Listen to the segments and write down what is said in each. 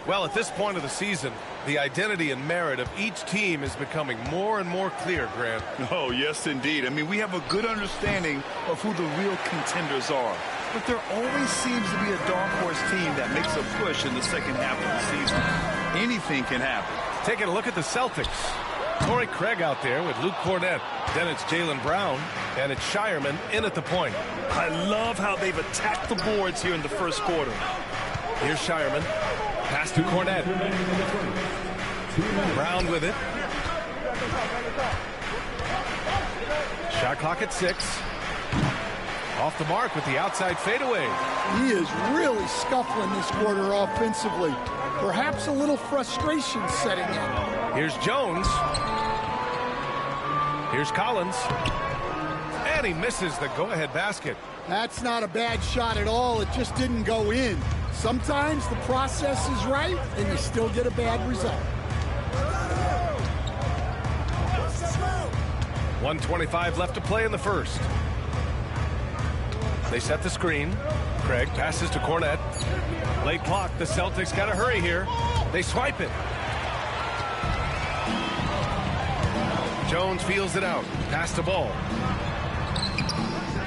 Well, at this point of the season, the identity and merit of each team is becoming more and more clear, Grant. Oh, yes, indeed. I mean, we have a good understanding of who the real contenders are. But there always seems to be a dark horse team that makes a push in the second half of the season. Anything can happen. Taking a look at the Celtics. Torrey Craig out there with Luke Cornett. Then it's Jaylen Brown, and it's Shireman in at the point. I love how they've attacked the boards here in the first quarter. Here's Shireman. Pass to Cornett. Brown with it. Shot clock at 6. Off the mark with the outside fadeaway. He is really scuffling this quarter offensively. Perhaps a little frustration setting in. Here's Jones. Here's Collins. And he misses the go-ahead basket. That's not a bad shot at all. It just didn't go in. Sometimes the process is right, and you still get a bad result. 1:25 left to play in the first. They set the screen. Craig passes to Cornett. Late clock. The Celtics got to hurry here. They swipe it. Jones feels it out. Pass the ball.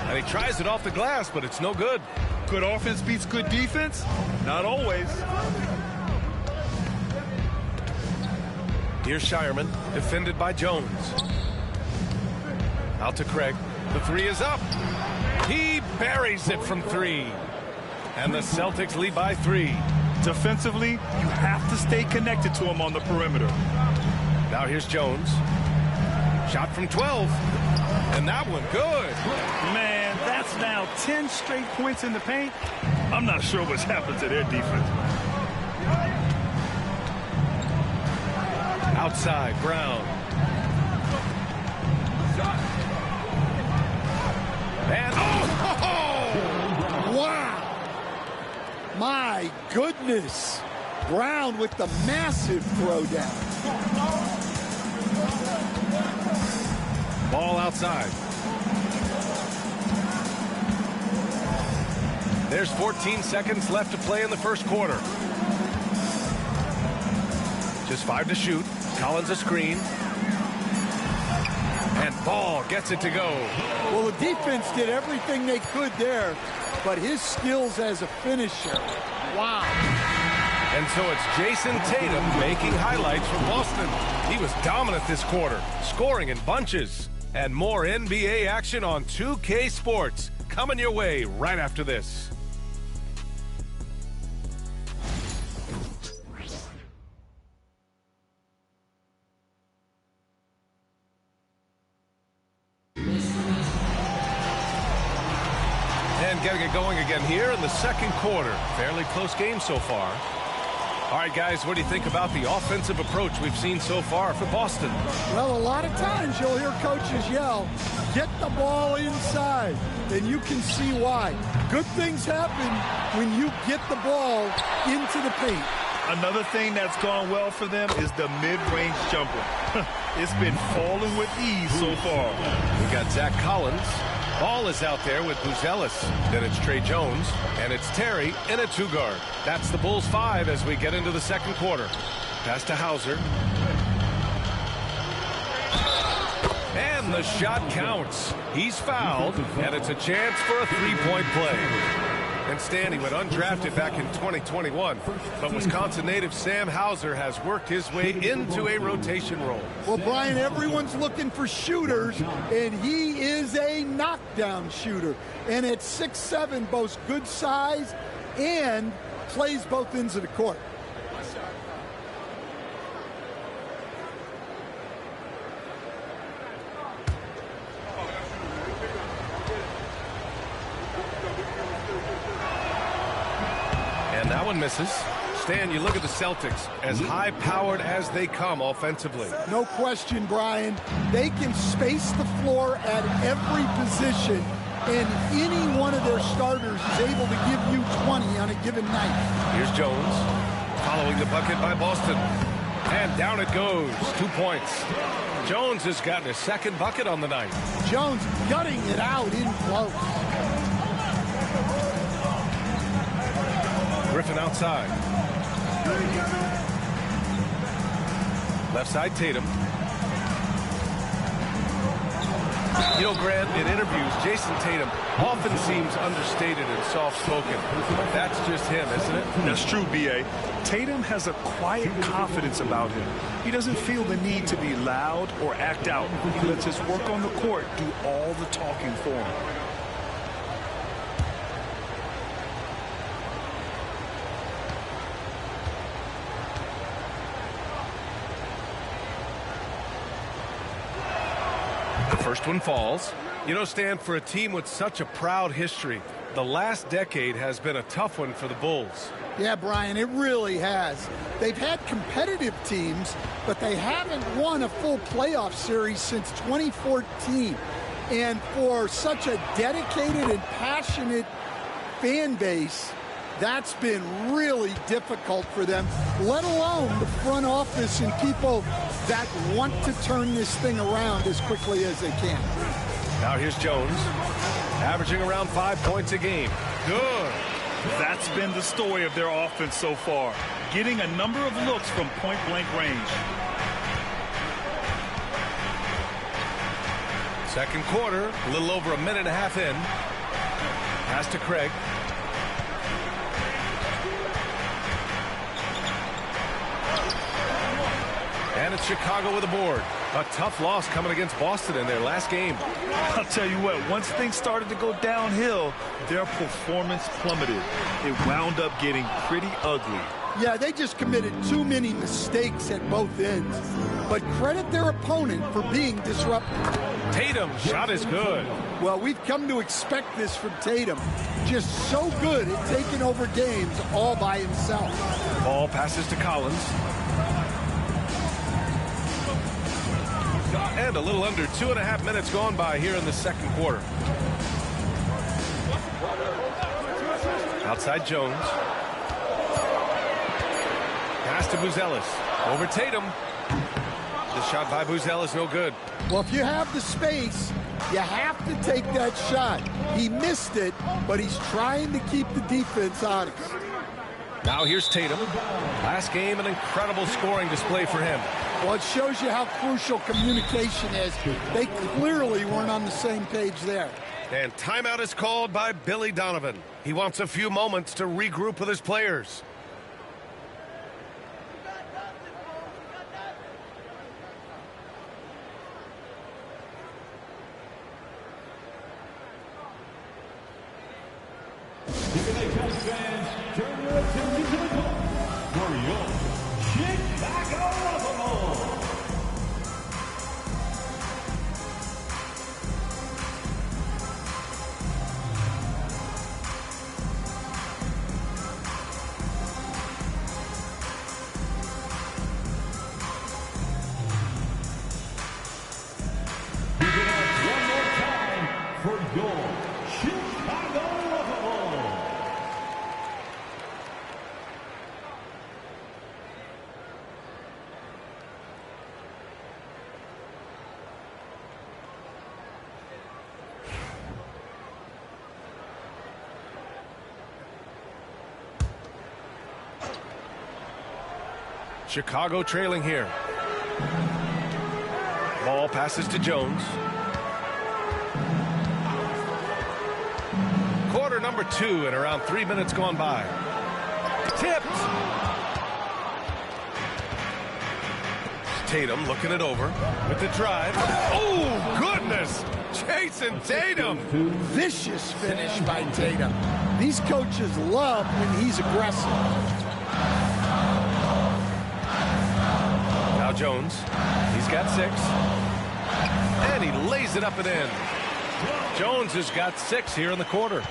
And he tries it off the glass, but it's no good. Good offense beats good defense? Not always. Here's Shireman, defended by Jones. Out to Craig. The three is up. He buries it from 3. And the Celtics lead by 3. Defensively, you have to stay connected to him on the perimeter. Now here's Jones. Shot from 12. And that one good. Man, that's now 10 straight points in the paint. I'm not sure what's happened to their defense. Outside, Brown. And Wow! My goodness! Brown with the massive throwdown. ball outside. There's 14 seconds left to play in the first quarter. Just 5 to shoot. Collins a screen. And Ball gets it to go. Well, the defense did everything they could there, but his skills as a finisher, wow. And so it's Jason Tatum making highlights for Boston. He was dominant this quarter, scoring in bunches. And more NBA action on 2K Sports coming your way right after this. And getting it going again here in the second quarter. Fairly close game so far. All right, guys, what do you think about the offensive approach we've seen so far for Boston? Well, a lot of times you'll hear coaches yell, get the ball inside, and you can see why. Good things happen when you get the ball into the paint. Another thing that's gone well for them is the mid-range jumper. It's been falling with ease so far. We got Zach Collins. Ball is out there with Buzelis. Then it's Trey Jones. And it's Terry in a two-guard. That's the Bulls 5 as we get into the second quarter. Pass to Hauser. And the shot counts. He's fouled. And it's a chance for a three-point play. And Stan, he went undrafted back in 2021. But Wisconsin native Sam Hauser has worked his way into a rotation role. Well, Brian, everyone's looking for shooters, and he is a knockdown shooter. And at 6'7", boasts good size and plays both ends of the court. And that one misses. Stan, you look at the Celtics, as high-powered as they come offensively. No question, Brian. They can space the floor at every position, and any one of their starters is able to give you 20 on a given night. Here's Jones, following the bucket by Boston. And down it goes, 2 points. Jones has gotten his second bucket on the night. Jones gutting it out in close. Griffin outside. Left side, Tatum. You know, Grant, in interviews, Jason Tatum often seems understated and soft-spoken. That's just him, isn't it? That's true, B.A. Tatum has a quiet confidence about him. He doesn't feel the need to be loud or act out. He lets his work on the court do all the talking for him. First one falls. You know, Stan, for a team with such a proud history, the last decade has been a tough one for the Bulls. Yeah, Brian, it really has. They've had competitive teams, but they haven't won a full playoff series since 2014. And for such a dedicated and passionate fan base, that's been really difficult for them, let alone the front office and people that want to turn this thing around as quickly as they can. Now here's Jones, averaging around 5 points a game. Good. That's been the story of their offense so far, getting a number of looks from point-blank range. Second quarter, a little over a minute and a half in. Pass to Craig. And it's Chicago with a board. A tough loss coming against Boston in their last game. I'll tell you what, once things started to go downhill, their performance plummeted. It wound up getting pretty ugly. Yeah, they just committed too many mistakes at both ends. But credit their opponent for being disruptive. Tatum's shot is good. Well, we've come to expect this from Tatum. Just so good at taking over games all by himself. Ball passes to Collins. And a little under 2.5 minutes gone by here in the second quarter. Outside Jones. Pass to Buzelis. Over Tatum. The shot by Buzelis no good. Well, if you have the space, you have to take that shot. He missed it, but he's trying to keep the defense honest. Now here's Tatum. Last game, an incredible scoring display for him. Well, it shows you how crucial communication is. They clearly weren't on the same page there. And timeout is called by Billy Donovan. He wants a few moments to regroup with his players. Chicago trailing here. Ball passes to Jones. Quarter number 2 and around 3 minutes gone by. Tipped. Tatum looking it over with the drive. Oh, goodness. Jason Tatum. Vicious finish by Tatum. These coaches love when he's aggressive. Now Jones, he's got 6. And he lays it up and in. Jones has got 6 here in the quarter.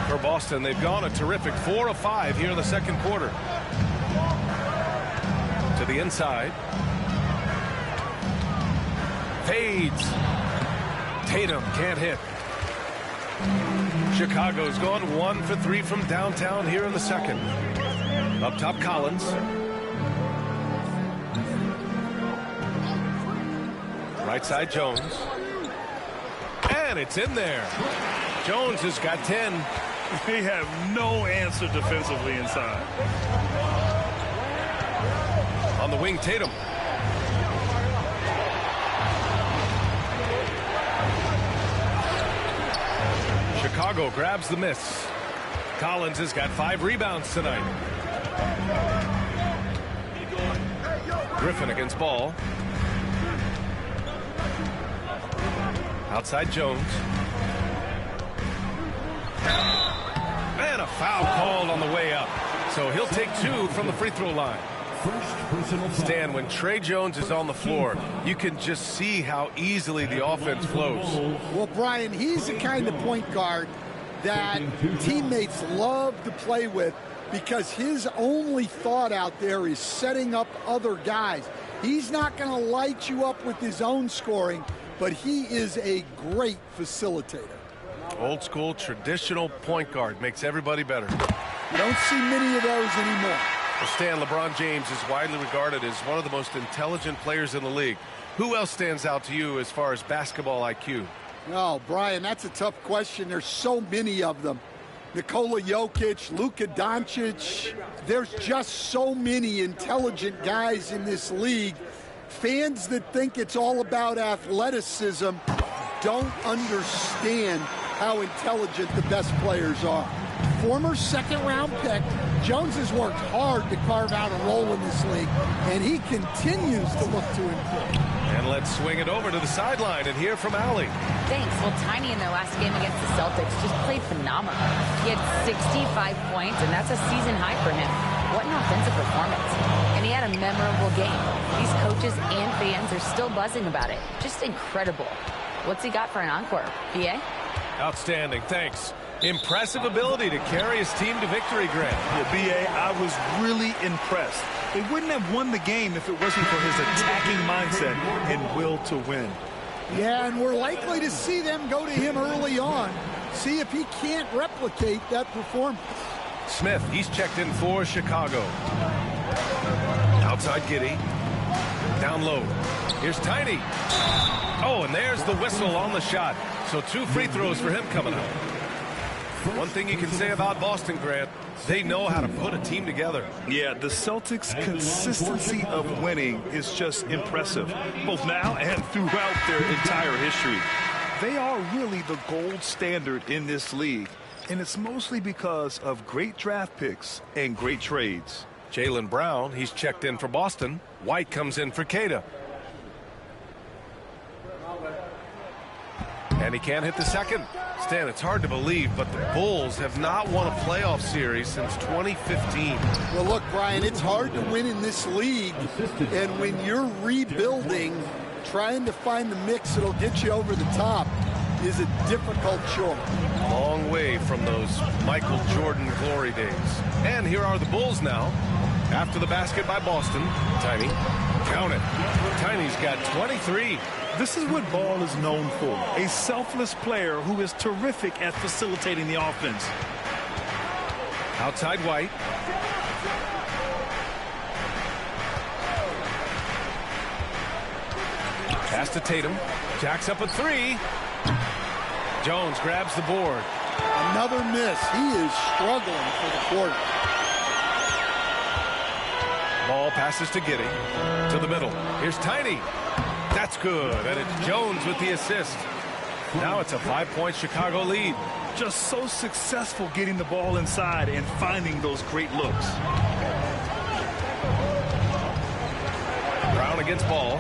For Boston, they've gone a terrific 4 of 5 here in the second quarter. To the inside. Fades. Tatum can't hit. Chicago's gone 1 for 3 from downtown here in the second. Up top, Collins. Right side, Jones. And it's in there. Jones has got 10. They have no answer defensively inside. On the wing, Tatum. Chicago grabs the miss. Collins has got 5 rebounds tonight. Griffin against Ball. Outside Jones. And a foul called on the way up. So he'll take 2 from the free throw line. Stan, when Trey Jones is on the floor, you can just see how easily the offense flows. Well, Brian, he's the kind of point guard that teammates love to play with because his only thought out there is setting up other guys. He's not going to light you up with his own scoring, but he is a great facilitator. Old school, traditional point guard makes everybody better. You don't see many of those anymore. Well, Stan, LeBron James is widely regarded as one of the most intelligent players in the league. Who else stands out to you as far as basketball IQ? Oh, Brian, that's a tough question. There's so many of them. Nikola Jokic, Luka Doncic. There's just so many intelligent guys in this league. Fans that think it's all about athleticism don't understand how intelligent the best players are. Former second-round pick, Jones has worked hard to carve out a role in this league, and he continues to look to improve. And let's swing it over to the sideline and hear from Allie. Thanks. Well, Tiny in their last game against the Celtics just played phenomenal. He had 65 points, and that's a season high for him. What an offensive performance. And he had a memorable game. These coaches and fans are still buzzing about it. Just incredible. What's he got for an encore? BA? Outstanding. Thanks. Impressive ability to carry his team to victory, Grant. Yeah, B.A., I was really impressed. They wouldn't have won the game if it wasn't for his attacking mindset and will to win. Yeah, and we're likely to see them go to him early on. See if he can't replicate that performance. Smith, he's checked in for Chicago. Outside Giddey. Down low. Here's Tiny. Oh, and there's the whistle on the shot. So 2 free throws for him coming up. One thing you can say about Boston, Grant, they know how to put a team together. Yeah, the Celtics' consistency of winning is just impressive, both now and throughout their entire history. They are really the gold standard in this league, and it's mostly because of great draft picks and great trades. Jaylen Brown, he's checked in for Boston. White comes in for Queta. And he can't hit the second. Stan, it's hard to believe, but the Bulls have not won a playoff series since 2015. Well, look, Brian, it's hard to win in this league. And when you're rebuilding, trying to find the mix that'll get you over the top is a difficult chore. Long way from those Michael Jordan glory days. And here are the Bulls now. After the basket by Boston, Tiny, count it. Tiny's got 23. This is what Ball is known for, a selfless player who is terrific at facilitating the offense. Outside White. Pass to Tatum. Jacks up a 3. Jones grabs the board. Another miss. He is struggling for the quarter. Ball passes to Giddey. To the middle. Here's Tiny. That's good. And it's Jones with the assist. Now it's a 5-point Chicago lead. Just so successful getting the ball inside and finding those great looks. Brown against Ball.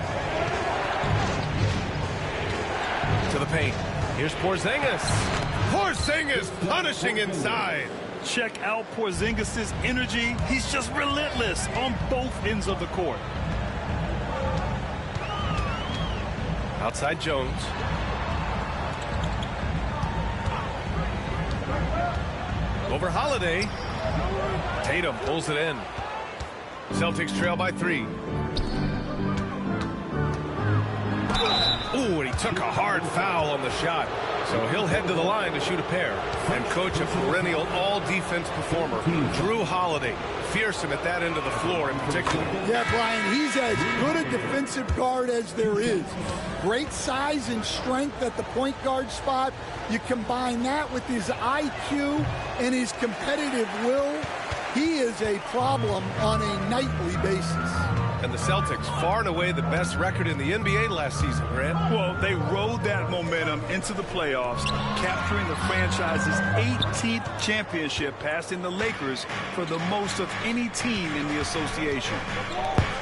To the paint. Here's Porzingis. Porzingis punishing inside. Check out Porzingis' energy. He's just relentless on both ends of the court. Outside Jones. Over Holiday. Tatum pulls it in. Celtics trail by 3. Ooh, and he took a hard foul on the shot. So he'll head to the line to shoot a pair. And coach a perennial all-defense performer, Drew Holiday. Fearsome at that end of the floor in particular. Yeah, Brian, he's as good a defensive guard as there is. Great size and strength at the point guard spot. You combine that with his IQ and his competitive will, he is a problem on a nightly basis. And the Celtics, far and away the best record in the NBA last season, Grant. Well, they rode that momentum into the playoffs, capturing the franchise's 18th championship, passing the Lakers for the most of any team in the association.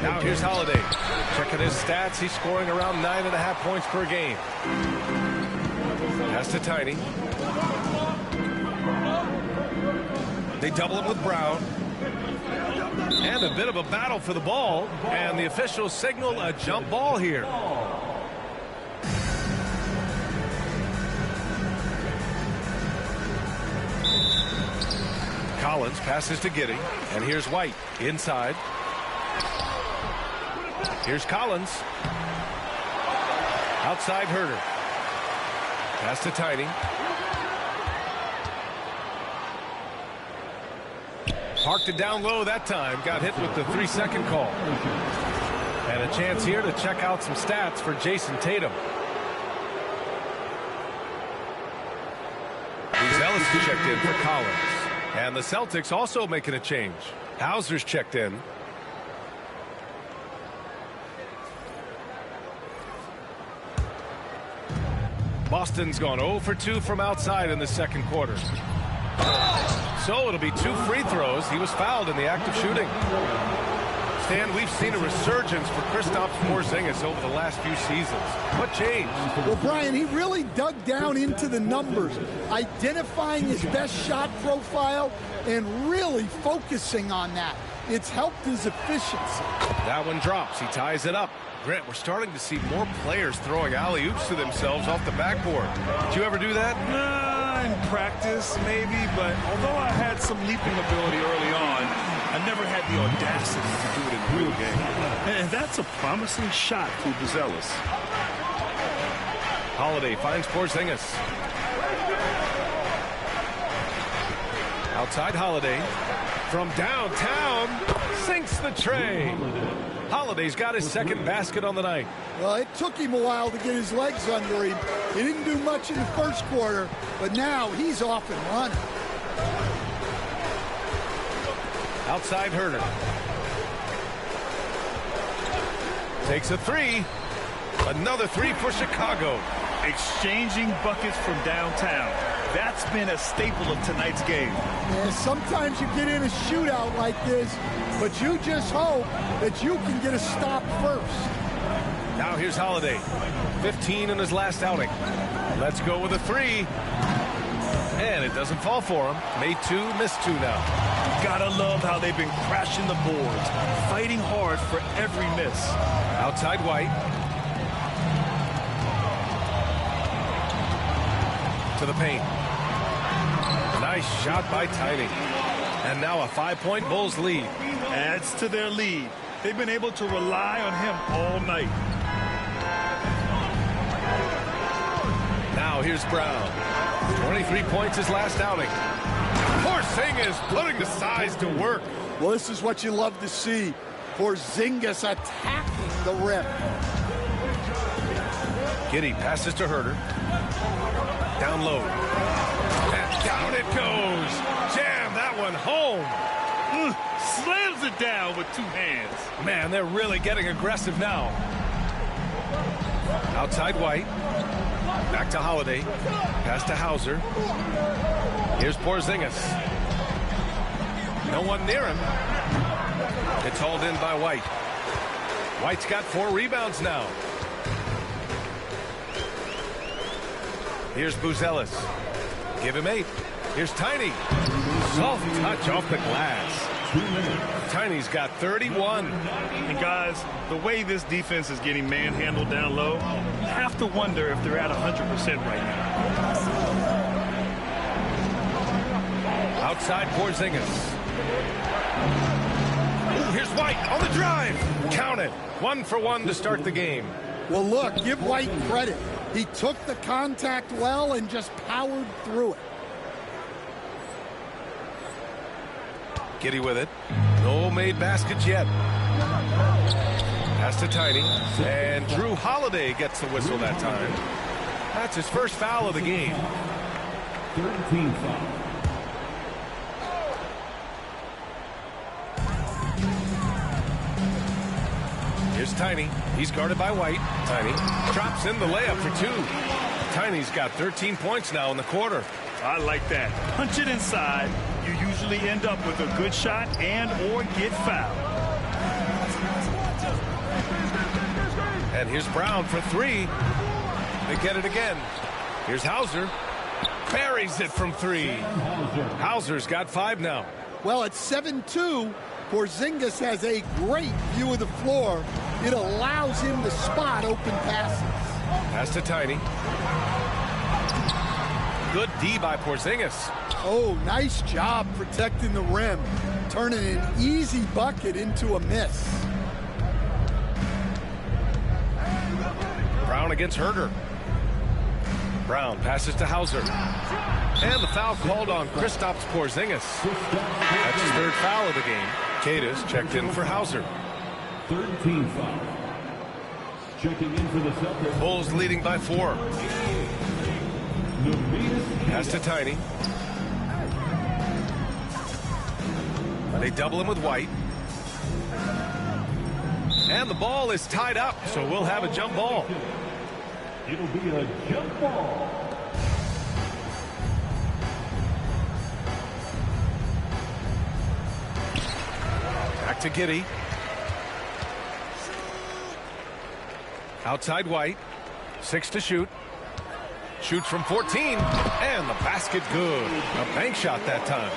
Now here's Holiday. Checking his stats, he's scoring around 9.5 points per game. Pass to Tiny. They double him with Brown. And a bit of a battle for the ball. And the officials signal a jump ball here. Collins passes to Giddey. And here's White inside. Here's Collins. Outside Herter. Pass to Tiny. Parked it down low that time. Got hit with the 3-second call. And a chance here to check out some stats for Jason Tatum. Ellis checked in for Collins. And the Celtics also making a change. Hauser's checked in. Boston's gone 0 for 2 from outside in the second quarter. So it'll be 2 free throws. He was fouled in the act of shooting. Stan, we've seen a resurgence for Kristaps Porzingis over the last few seasons. What changed? Well, Brian, he really dug down into the numbers, identifying his best shot profile and really focusing on that. It's helped his efficiency. That one drops. He ties it up. Grant, we're starting to see more players throwing alley-oops to themselves off the backboard. Did you ever do that? In practice, maybe, but although I had some leaping ability early on, I never had the audacity to do it in the real game. And that's a promising shot for Buzelis. Holiday finds Porzingis. Outside Holiday. From downtown, sinks the tray. Holiday's got his second basket on the night. Well, it took him a while to get his legs under him. He didn't do much in the first quarter, but now he's off and running. Outside Herter. Takes a three. Another three for Chicago. Exchanging buckets from downtown. That's been a staple of tonight's game. Yeah, sometimes you get in a shootout like this, but you just hope that you can get a stop first. Now here's Holiday. 15 in his last outing. Let's go with a three. And it doesn't fall for him. Made 2, missed 2 now. Gotta love how they've been crashing the boards, fighting hard for every miss. Outside White. To the paint. Nice shot by Tiny. And now a 5-point Bulls lead. Adds to their lead. They've been able to rely on him all night. Now here's Brown. 23 points his last outing. Porzingis putting the size to work. Well, this is what you love to see. Porzingis attacking the rim. Giddey passes to Herter. Down low. And down it goes. Jam that one home. Slams it down with 2 hands. Man, they're really getting aggressive now. Outside White. Back to Holiday. Pass to Hauser. Here's Porzingis. No one near him. It's hauled in by White. White's got 4 rebounds now. Here's Buzelis. Give him 8. Here's Tiny. Soft touch off the glass. Tiny's got 31. And guys, the way this defense is getting manhandled down low, you have to wonder if they're at 100% right now. Outside Porzingis. Ooh, here's White on the drive. Count it. 1 for 1 to start the game. Well, look, give White credit. He took the contact well and just powered through it. Giddy with it. No made baskets yet. Pass to Tiny. And Drew Holiday gets the whistle that time. That's his first foul of the game. 13 foul. Here's Tiny. He's guarded by White. Tiny drops in the layup for two. Tiny's got 13 points now in the quarter. I like that. Punch it inside. You usually end up with a good shot and or get fouled. And here's Brown for three. They get it again. Here's Hauser. Buries it from three. Hauser's got 5 now. Well, at 7-2, Porzingis has a great view of the floor. It allows him to spot open passes. Pass to Tiny. Good D by Porzingis. Oh, nice job protecting the rim, turning an easy bucket into a miss. Brown against Herder. Brown passes to Hauser. And the foul called on Kristaps Porzingis. That's his 3rd foul of the game. Cadis checked in for Hauser. 13 foul. Checking in for the Celtics. Bulls leading by 4. Pass to Tiny. They double him with White. And the ball is tied up, so we'll have a jump ball. It'll be a jump ball. Back to Giddy. Outside White. 6 to shoot. Shoots from 14. And the basket good. A bank shot that time.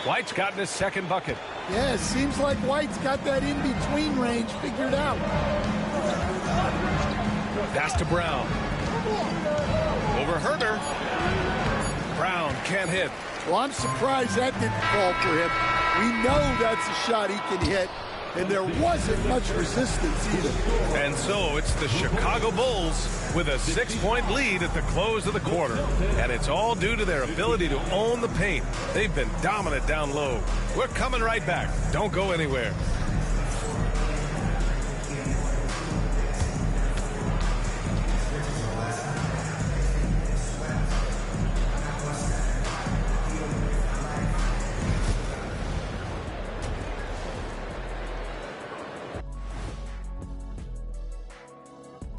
White's gotten his 2nd bucket. Yeah, it seems like White's got that in-between range figured out. Pass to Brown. Over Herder. Brown can't hit. Well, I'm surprised that didn't fall for him. We know that's a shot he can hit, and there wasn't much resistance either. And so it's the Chicago Bulls with a 6-point lead at the close of the quarter. And it's all due to their ability to own the paint. They've been dominant down low. We're coming right back. Don't go anywhere.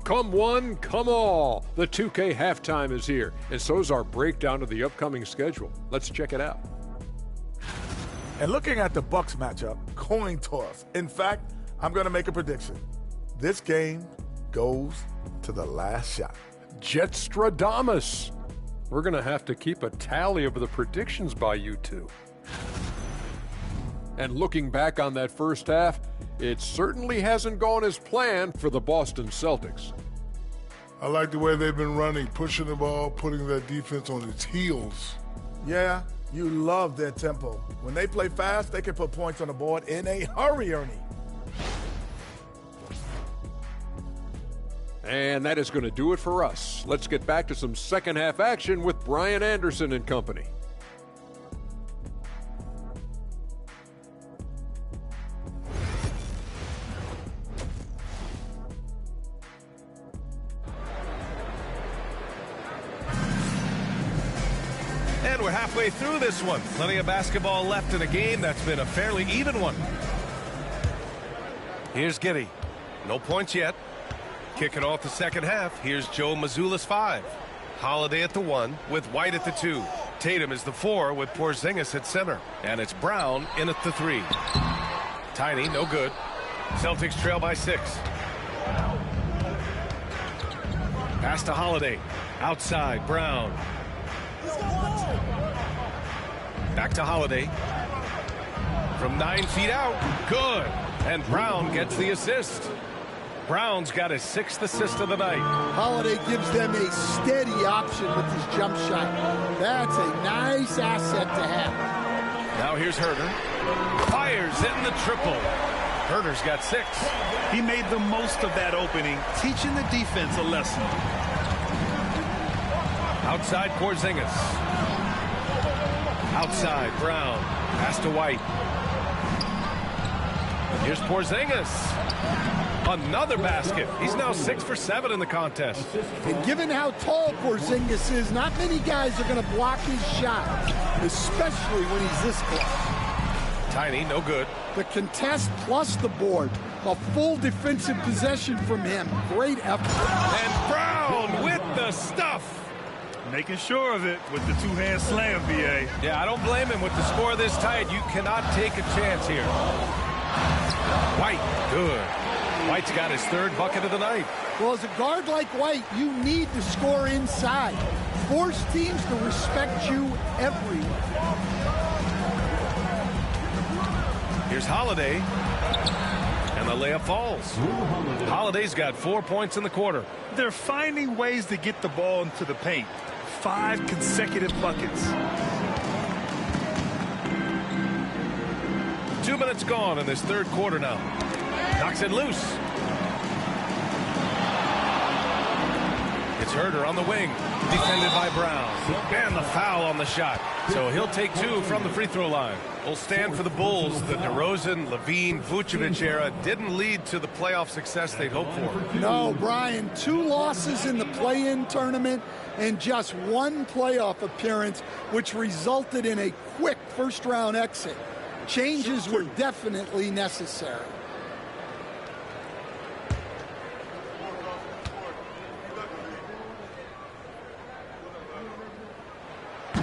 Come one, come all. The 2K halftime is here, and so is our breakdown of the upcoming schedule. Let's check it out. And looking at the Bucks matchup, coin toss. In fact, I'm going to make a prediction. This game goes to the last shot. Jetstradamus. We're going to have to keep a tally of the predictions by you two. And looking back on that first half, it certainly hasn't gone as planned for the Boston Celtics. I like the way they've been running, pushing the ball, putting their defense on its heels. Yeah, you love their tempo. When they play fast, they can put points on the board in a hurry, Ernie. And that is going to do it for us. Let's get back to some second half action with Brian Anderson and company. And we're halfway through this one. Plenty of basketball left in a game that's been a fairly even one. Here's Giddy. No points yet. Kicking off the second half, here's Joe Mazzulla's 5. Holiday at the 1 with White at the 2. Tatum is the 4 with Porzingis at center. And it's Brown in at the 3. Tiny, no good. Celtics trail by 6. Pass to Holiday. Outside, Brown. Back to Holiday. From 9 feet out. Good. And Brown gets the assist. Brown's got his 6th assist of the night. Holiday gives them a steady option with his jump shot. That's a nice asset to have. Now here's Herder. Fires in the triple. Herder's got 6. He made the most of that opening, teaching the defense a lesson. Outside Porzingis. Outside Brown. Pass to White. Here's Porzingis. Another basket. He's now 6 for 7 in the contest. And given how tall Porzingis is, not many guys are going to block his shot, especially when he's this close. Tiny, no good. The contest plus the board. A full defensive possession from him. Great effort. And Brown with the stuff. Making sure of it with the two-hand slam, B.A. Yeah, I don't blame him. With the score this tight, you cannot take a chance here. White, good. White's got his 3rd bucket of the night. Well, as a guard like White, you need to score inside. Force teams to respect you everywhere. Here's Holiday. And the layup falls. Holiday's got 4 points in the quarter. They're finding ways to get the ball into the paint. 5 consecutive buckets. 2 minutes gone in this 3rd quarter now. Knocks it loose. It's Herter on the wing. Defended by Brown. And the foul on the shot. So he'll take 2 from the free throw line. Will stand for the Bulls. The DeRozan, Levine, Vucevic era didn't lead to the playoff success they'd hoped for. No, Brian, 2 losses in the play-in tournament and just 1 playoff appearance, which resulted in a quick first-round exit. Changes were definitely necessary.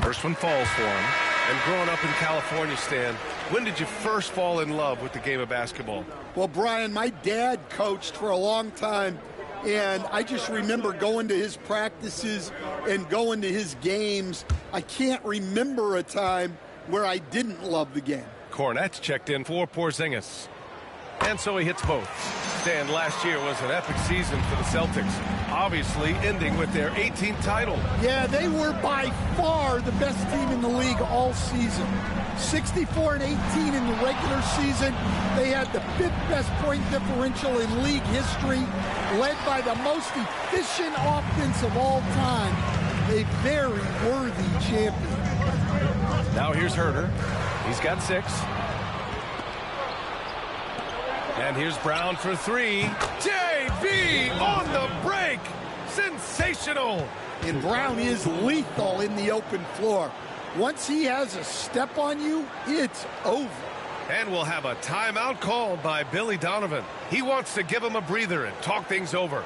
First one falls for him. And growing up in California, Stan, when did you first fall in love with the game of basketball? Well, Brian, my dad coached for a long time, and I just remember going to his practices and going to his games. I can't remember a time where I didn't love the game. Cornette's checked in for Porzingis. And so he hits both. Stan, last year was an epic season for the Celtics, obviously ending with their 18th title. Yeah, they were by far the best team in the league all season. 64-18 in the regular season. They had the 5th best point differential in league history, led by the most efficient offense of all time. A very worthy champion. Now here's Herter. He's got 6. And here's Brown for 3. JV on the break. Sensational. And Brown is lethal in the open floor. Once he has a step on you, it's over. And we'll have a timeout called by Billy Donovan. He wants to give him a breather and talk things over.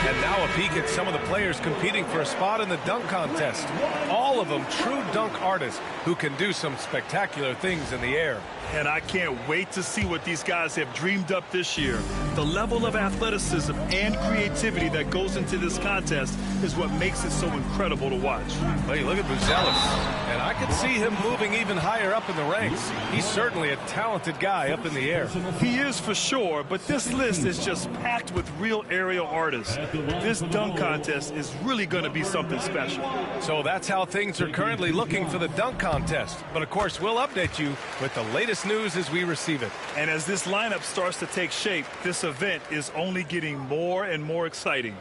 And now a peek at some of the players competing for a spot in the dunk contest. All of them true dunk artists who can do some spectacular things in the air. And I can't wait to see what these guys have dreamed up this year. The level of athleticism and creativity that goes into this contest is what makes it so incredible to watch. Hey, look at Buzelis. And I can see him moving even higher up in the ranks. He's certainly a talented guy up in the air. He is for sure, but this list is just packed with real aerial artists. This dunk contest is really going to be something special. So that's how things are currently looking for the dunk contest. But of course, we'll update you with the latest news as we receive it. And as this lineup starts to take shape, this event is only getting more and more exciting.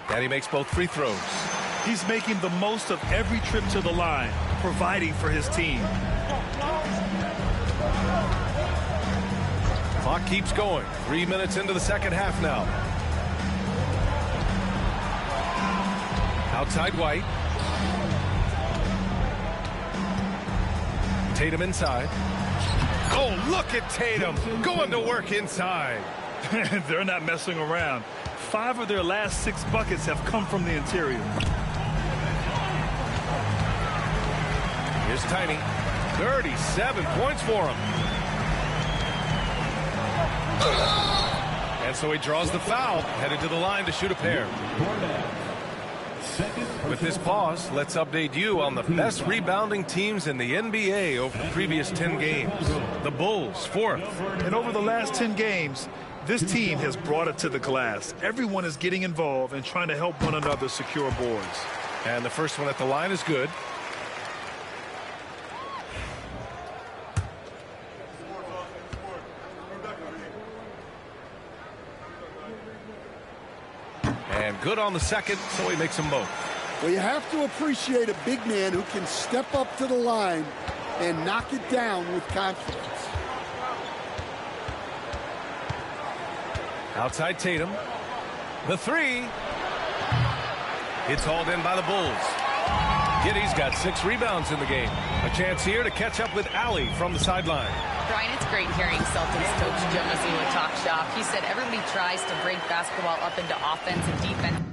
And he makes both free throws. He's making the most of every trip to the line, providing for his team. Clock keeps going. 3 minutes into the second half now. Outside White. Tatum inside. Oh, look at Tatum going to work inside. They're not messing around. 5 of their last 6 buckets have come from the interior. Here's Tiny. 37 points for him. And so he draws the foul, headed to the line to shoot a pair. With this pause, let's update you on the best rebounding teams in the NBA over the previous 10 games. The Bulls, 4th. And over the last 10 games, this team has brought it to the glass. Everyone is getting involved and trying to help one another secure boards. And the first one at the line is good. And good on the second, so he makes them both. Well, you have to appreciate a big man who can step up to the line and knock it down with confidence. Outside Tatum. The three. It's hauled in by the Bulls. Giddey's got 6 rebounds in the game. A chance here to catch up with Allie from the sideline. Brian, it's great hearing Celtics coach Joe Mazzulla talk shop. He said everybody tries to break basketball up into offense and defense.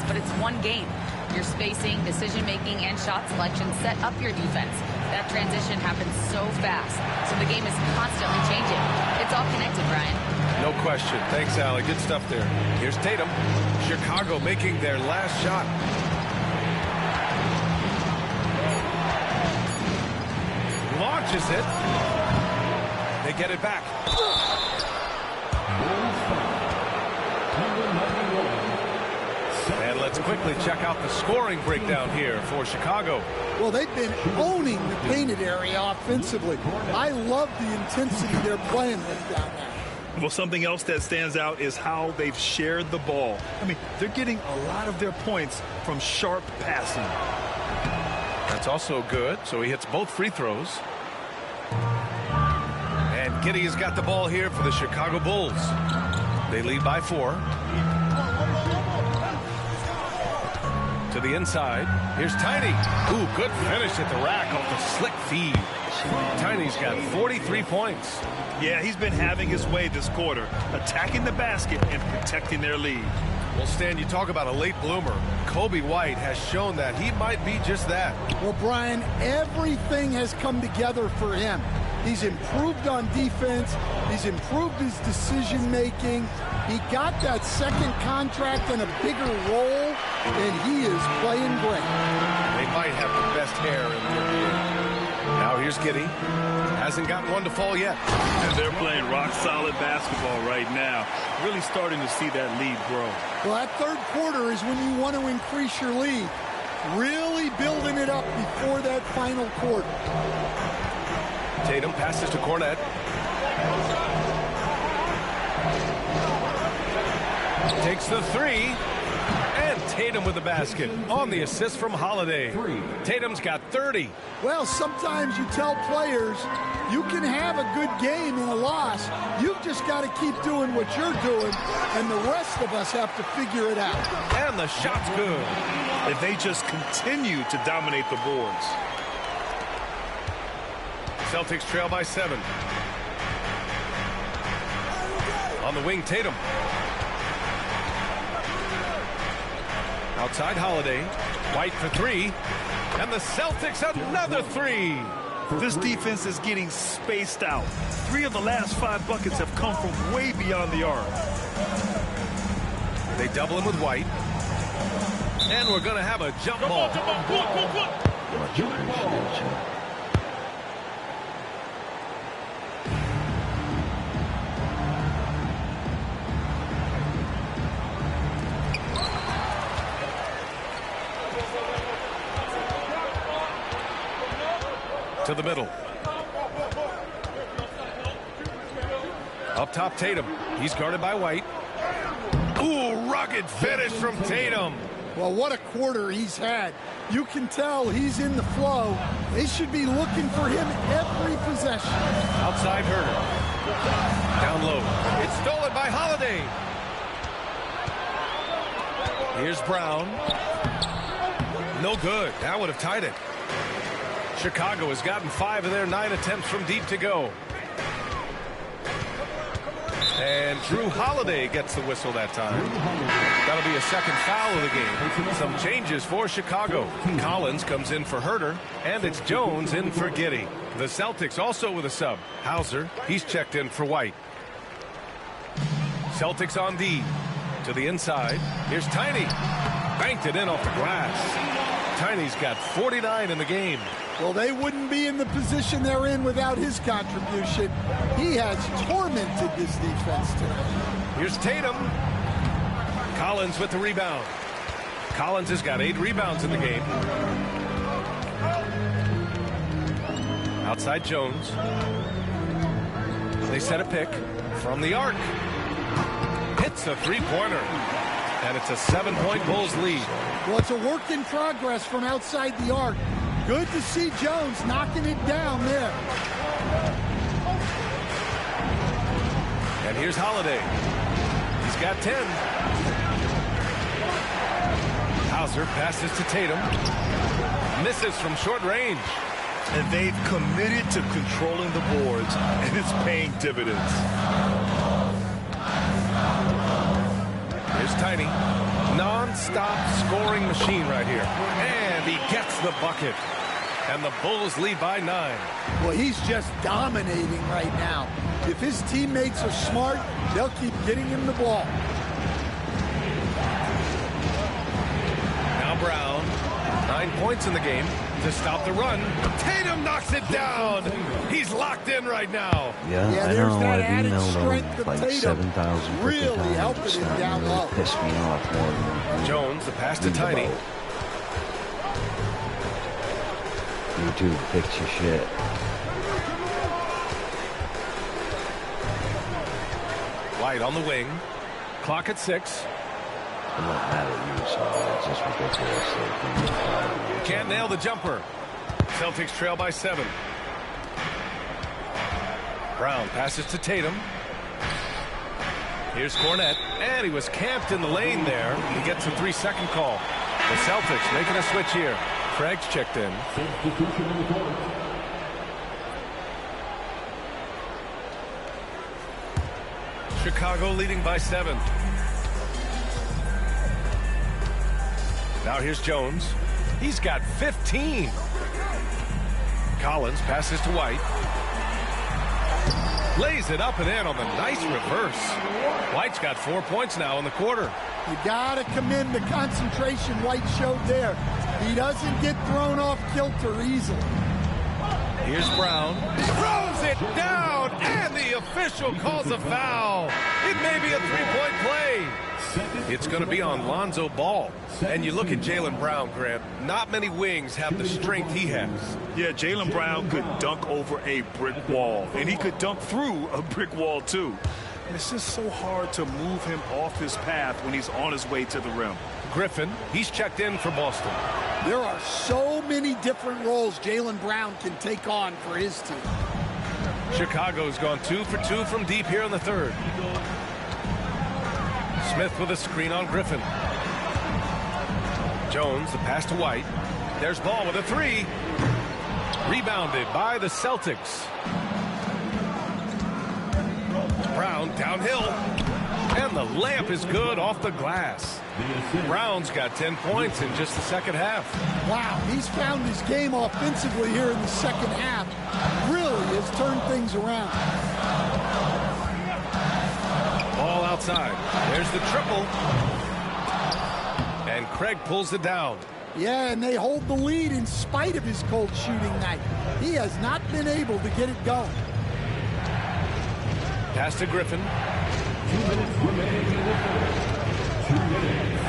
But it's one game. Your spacing, decision-making, and shot selection set up your defense. That transition happens so fast, so the game is constantly changing. It's all connected, Brian. No question. Thanks, Allie. Good stuff there. Here's Tatum. Chicago making their last shot. Launches it. They get it back. And let's quickly check out the scoring breakdown here for Chicago. Well, they've been owning the painted area offensively. I love the intensity they're playing with down there. Well, something else that stands out is how they've shared the ball. I mean, they're getting a lot of their points from sharp passing. That's also good, so he hits both free throws. And Giddey has got the ball here for the Chicago Bulls. They lead by 4. To the inside. Here's Tiny. Ooh, good finish at the rack off the slick feed. Tiny's got 43 points. Yeah, he's been having his way this quarter, attacking the basket and protecting their lead. Well, Stan, you talk about a late bloomer. Kobe White has shown that he might be just that. Well, Brian, everything has come together for him. He's improved on defense. He's improved his decision-making. He got that second contract and a bigger role, and he is playing great. They might have the best hair in the NBA. Now here's Giddey. Hasn't gotten one to fall yet. And they're playing rock-solid basketball right now. Really starting to see that lead grow. Well, that third quarter is when you want to increase your lead. Really building it up before that final quarter. Tatum passes to Cornette. Takes the three. And Tatum with the basket on the assist from Holiday. Tatum's got 30. Well, sometimes you tell players you can have a good game in a loss. You've just got to keep doing what you're doing, and the rest of us have to figure it out. And the shot's good. If they just continue to dominate the boards. Celtics trail by 7. On the wing, Tatum. Outside Holiday. White for 3. And the Celtics another 3. This defense is getting spaced out. 3 of the last 5 buckets have come from way beyond the arc. They double him with White. And we're going to have a jump ball. To the middle. Up top, Tatum. He's guarded by White. Ooh, rugged finish from Tatum. Well, what a quarter he's had. You can tell he's in the flow. They should be looking for him every possession. Outside Herter. Down low. It's stolen by Holiday. Here's Brown. No good. That would have tied it. Chicago has gotten 5 of their 9 attempts from deep to go. And Drew Holiday gets the whistle that time. That'll be a second foul of the game. Some changes for Chicago. Collins comes in for Herter, and it's Jones in for Giddey. The Celtics also with a sub. Hauser, he's checked in for White. Celtics on D. To the inside. Here's Tiny. Banked it in off the glass. Tiny's got 49 in the game. Well, they wouldn't be in the position they're in without his contribution. He has tormented this defense tonight. Here's Tatum. Collins with the rebound. Collins has got 8 rebounds in the game. Outside Jones. They set a pick from the arc. Hits a three-pointer. And it's a 7-point Bulls lead. Well, it's a work in progress from outside the arc. Good to see Jones knocking it down there. And here's Holiday. He's got 10. Hauser passes to Tatum. Misses from short range. And they've committed to controlling the boards, and it's paying dividends. Here's Tiny. Non-stop scoring machine right here. And he gets the bucket. And the Bulls lead by 9. Well, he's just dominating right now. If his teammates are smart, they'll keep getting him the ball. Now Brown. 9 points in the game to stop the run. Tatum knocks it down. He's locked in right now. Yeah, I there's know. that I've added emailed strength him of like Tatum. 7,000 Really times. helping It's him starting down to really low. piss me off more than Jones, the pass to Tiny. YouTube, fix your shit. White on the wing. Clock at 6. I'm not mad at you, so it's just ridiculous. Can't nail the jumper. Celtics trail by 7. Brown passes to Tatum. Here's Cornette. And he was camped in the lane there. He gets a 3-second call. The Celtics making a switch here. Craig's checked in. Chicago leading by 7. Now here's Jones. He's got 15. Collins passes to White. Lays it up and in on the nice reverse. White's got 4 points now in the quarter. You got to commend the concentration White showed there. He doesn't get thrown off kilter easily. Here's Brown. Throws it down, and the official calls a foul. It may be a 3-point play. It's going to be on Lonzo Ball. And you look at Jaylen Brown, Grant. Not many wings have the strength he has. Yeah, Jaylen Brown could dunk over a brick wall, and he could dunk through a brick wall, too. And it's just so hard to move him off his path when he's on his way to the rim. Griffin, he's checked in for Boston. There are so many different roles Jaylen Brown can take on for his team. Chicago's gone 2 for 2 from deep here in the third. Smith with a screen on Griffin. Jones, the pass to White. There's Ball with a 3. Rebounded by the Celtics. Brown downhill. And the layup is good off the glass. Brown's got 10 points in just the second half. Wow, he's found his game offensively here in the second half. Really has turned things around. Ball outside. There's the triple. And Craig pulls it down. Yeah, and they hold the lead in spite of his cold shooting night. He has not been able to get it going. Pass to Griffin. 2 minutes remaining in the third. 2 minutes.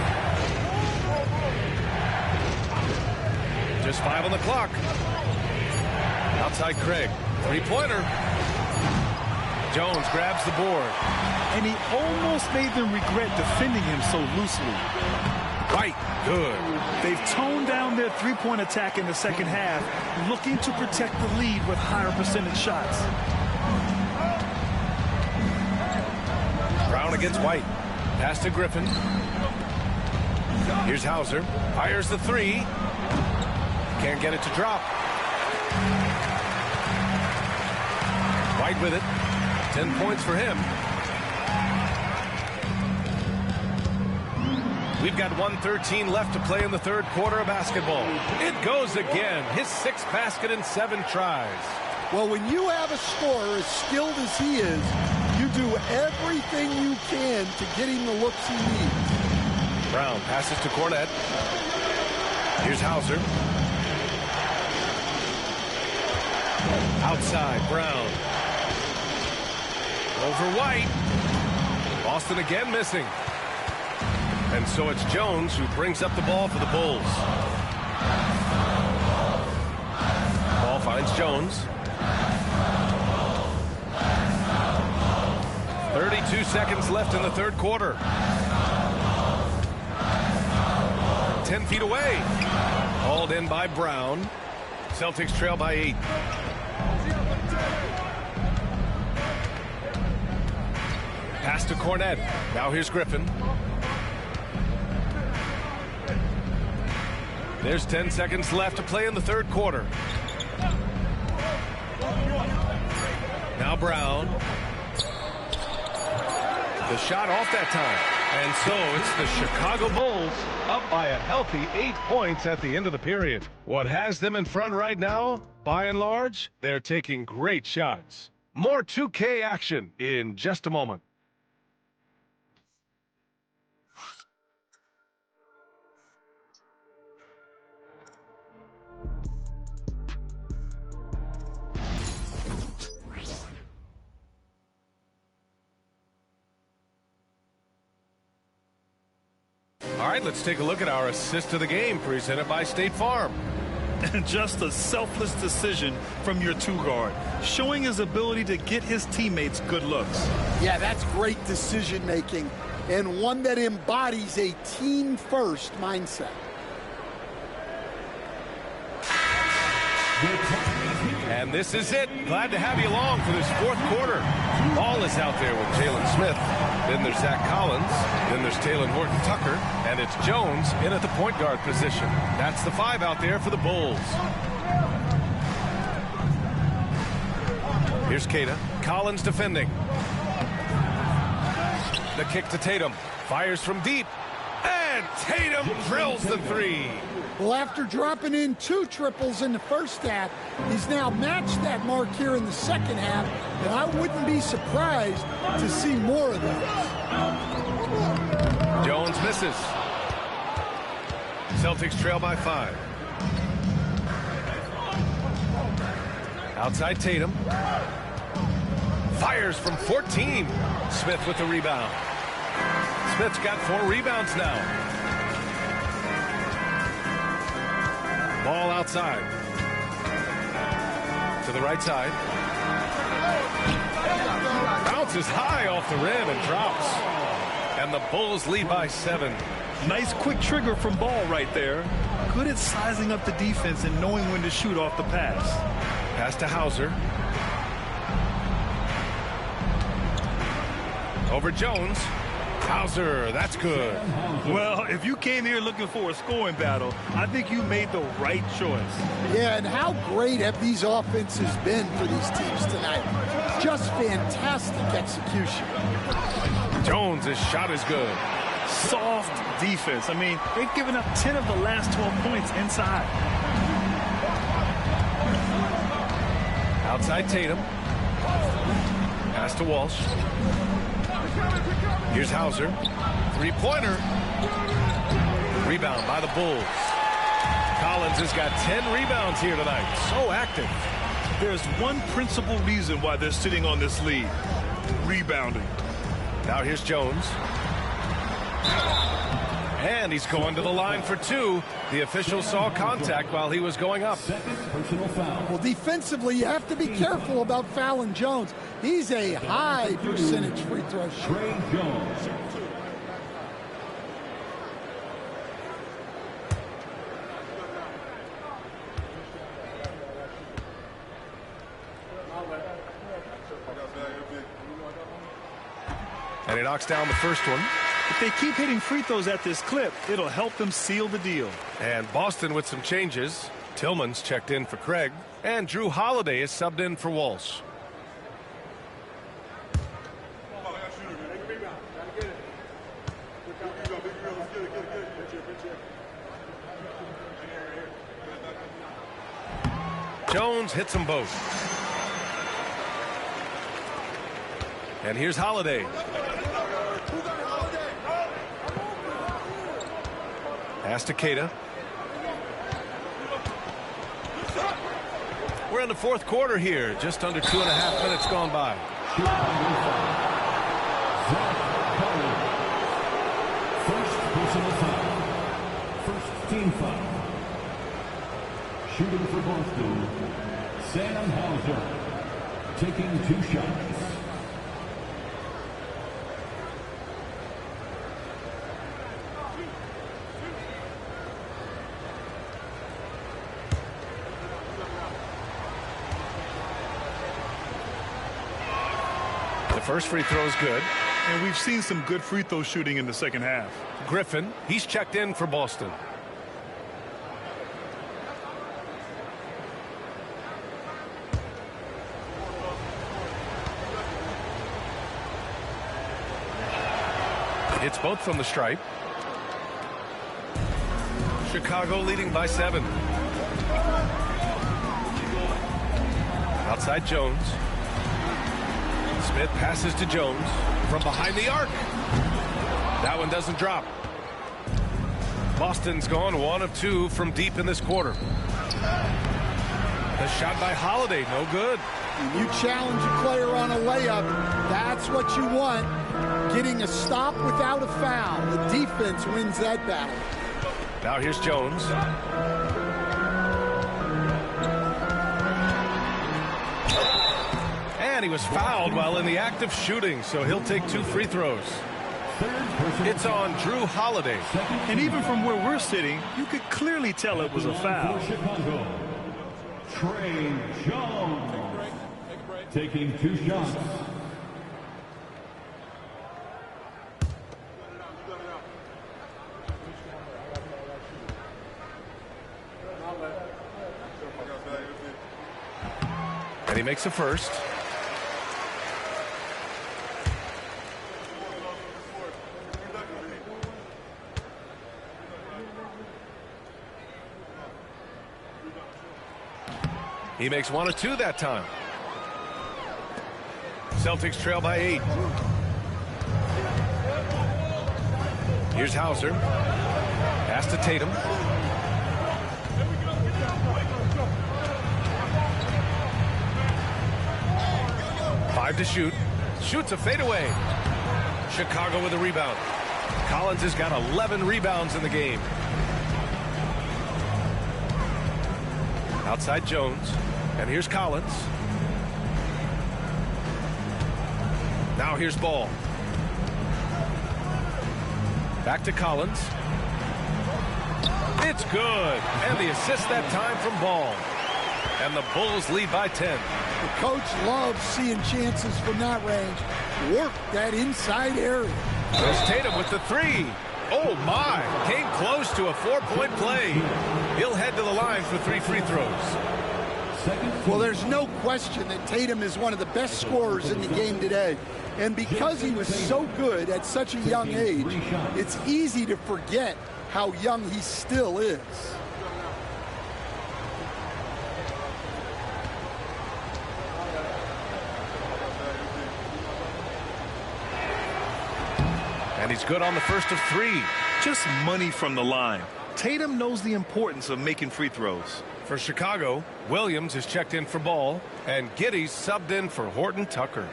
Just 5 on the clock. Outside Craig. 3-pointer. Jones grabs the board. And he almost made them regret defending him so loosely. White, good. They've toned down their three-point attack in the second half, looking to protect the lead with higher percentage shots. Brown against White. Pass to Griffin. Here's Hauser. Fires the three. Can't get it to drop. White with it. 10 points for him. We've got 1:13 left to play in the third quarter of basketball. It goes again. His 6th basket in 7 tries. Well, when you have a scorer as skilled as he is, you do everything you can to get him the looks he needs. Brown passes to Cornette. Here's Hauser. Outside, Brown. Over White. Boston again missing. And so it's Jones who brings up the ball for the Bulls. Ball finds Jones. 32 seconds left in the third quarter. 10 feet away. Hauled in by Brown. Celtics trail by 8. Pass to Cornette. Now here's Griffin. There's 10 seconds left to play in the third quarter. Now Brown. The shot off that time. And so it's the Chicago Bulls up by a healthy 8 points at the end of the period. What has them in front right now, by and large, they're taking great shots. More 2K action in just a moment. All right, let's take a look at our assist of the game presented by State Farm. Just a selfless decision from your 2-guard, showing his ability to get his teammates good looks. Yeah, that's great decision making and one that embodies a team-first mindset. And this is it. Glad to have you along for this fourth quarter. Ball is out there with Jalen Smith. Then there's Zach Collins. Then there's Taylor Horton-Tucker. And it's Jones in at the point guard position. That's the 5 out there for the Bulls. Here's Keita. Collins defending. The kick to Tatum. Fires from deep. And Tatum drills the 3. Well, after dropping in 2 triples in the first half, he's now matched that mark here in the second half, and I wouldn't be surprised to see more of those. Jones misses. Celtics trail by 5. Outside Tatum. Fires from 14. Smith with the rebound. Smith's got 4 rebounds now. Ball outside. To the right side. Bounces high off the rim and drops. And the Bulls lead by 7. Nice quick trigger from Ball right there. Good at sizing up the defense and knowing when to shoot off the pass. Pass to Hauser. Over Jones. Hauser, that's good. Well, if you came here looking for a scoring battle, I think you made the right choice. Yeah, and how great have these offenses been for these teams tonight? Just fantastic execution. Jones' shot is good. Soft defense. I mean, they've given up 10 of the last 12 points inside. Outside Tatum. Pass to Walsh. Here's Hauser. 3-pointer. Rebound by the Bulls. Collins has got 10 rebounds here tonight. So active. There's one principal reason why they're sitting on this lead. Rebounding. Now here's Jones. And he's going to the line for 2. The official saw contact while he was going up. Well, defensively, you have to be careful about fouling Jones. He's a high percentage free throw shooter. And he knocks down the first one. If they keep hitting free throws at this clip, it'll help them seal the deal. And Boston with some changes. Tillman's checked in for Craig, and Drew Holiday is subbed in for Walsh. Jones hits them both. And here's Holiday. Pass to Keita. We're in the fourth quarter here. Just under 2.5 minutes gone by. First personal foul. First team foul. Shooting for Boston, Sam Hauser, taking 2 shots. The first free throw is good. And we've seen some good free throw shooting in the second half. Griffin, he's checked in for Boston. It's both from the stripe. Chicago leading by 7. Outside Jones. Smith passes to Jones from behind the arc. That one doesn't drop. Boston's gone 1 of 2 from deep in this quarter. The shot by Holiday, no good. You challenge a player on a layup, that's what you want. Getting a stop without a foul. The defense wins that battle. Now here's Jones. And he was fouled while in the act of shooting, so he'll take 2 free throws. It's on Drew Holiday. And even from where we're sitting, you could clearly tell it was a foul. Chicago, Trey Jones, taking 2 shots. And he makes a first. He makes 1 of 2 that time. Celtics trail by 8. Here's Hauser. Pass to Tatum. Five to shoot. Shoots a fadeaway. Chicago with a rebound. Collins has got 11 rebounds in the game. Outside Jones. And here's Collins. Now here's Ball. Back to Collins. It's good. And the assist that time from Ball. And the Bulls lead by 10. The coach loves seeing chances from that range. Work that inside area. There's Tatum with the 3. Oh, my. Came close to a 4-point play. He'll head to the line for 3 free throws. Well, there's no question that Tatum is one of the best scorers in the game today. And because he was so good at such a young age, it's easy to forget how young he still is. And he's good on the first of 3. Just money from the line. Tatum knows the importance of making free throws. For Chicago, Williams is checked in for Ball, and Giddey's subbed in for Horton Tucker.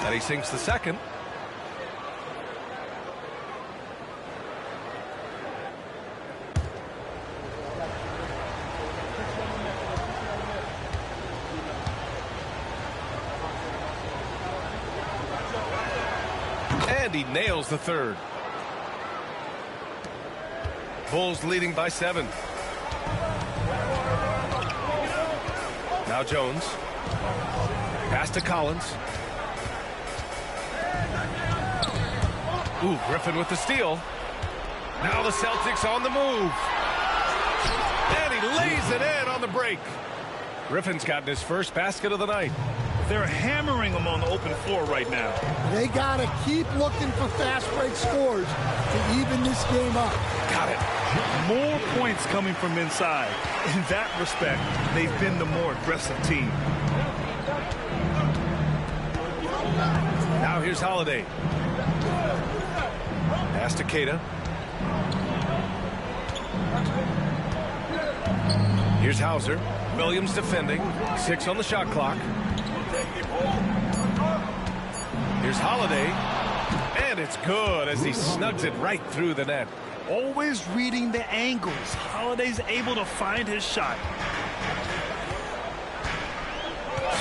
And he sinks the second. And he nails the third. Bulls leading by 7. Now Jones. Pass to Collins. Ooh, Griffin with the steal. Now the Celtics on the move. And he lays it in on the break. Griffin's gotten his first basket of the night. They're hammering him on the open floor right now. They got to keep looking for fast break scores to even this game up. Got it. More points coming from inside. In that respect, they've been the more aggressive team. Now here's Holiday. Pass to Keita. Here's Hauser. Williams defending. 6 on the shot clock. Here's Holiday. And it's good as he snugs it right through the net. Always reading the angles. Holiday's able to find his shot.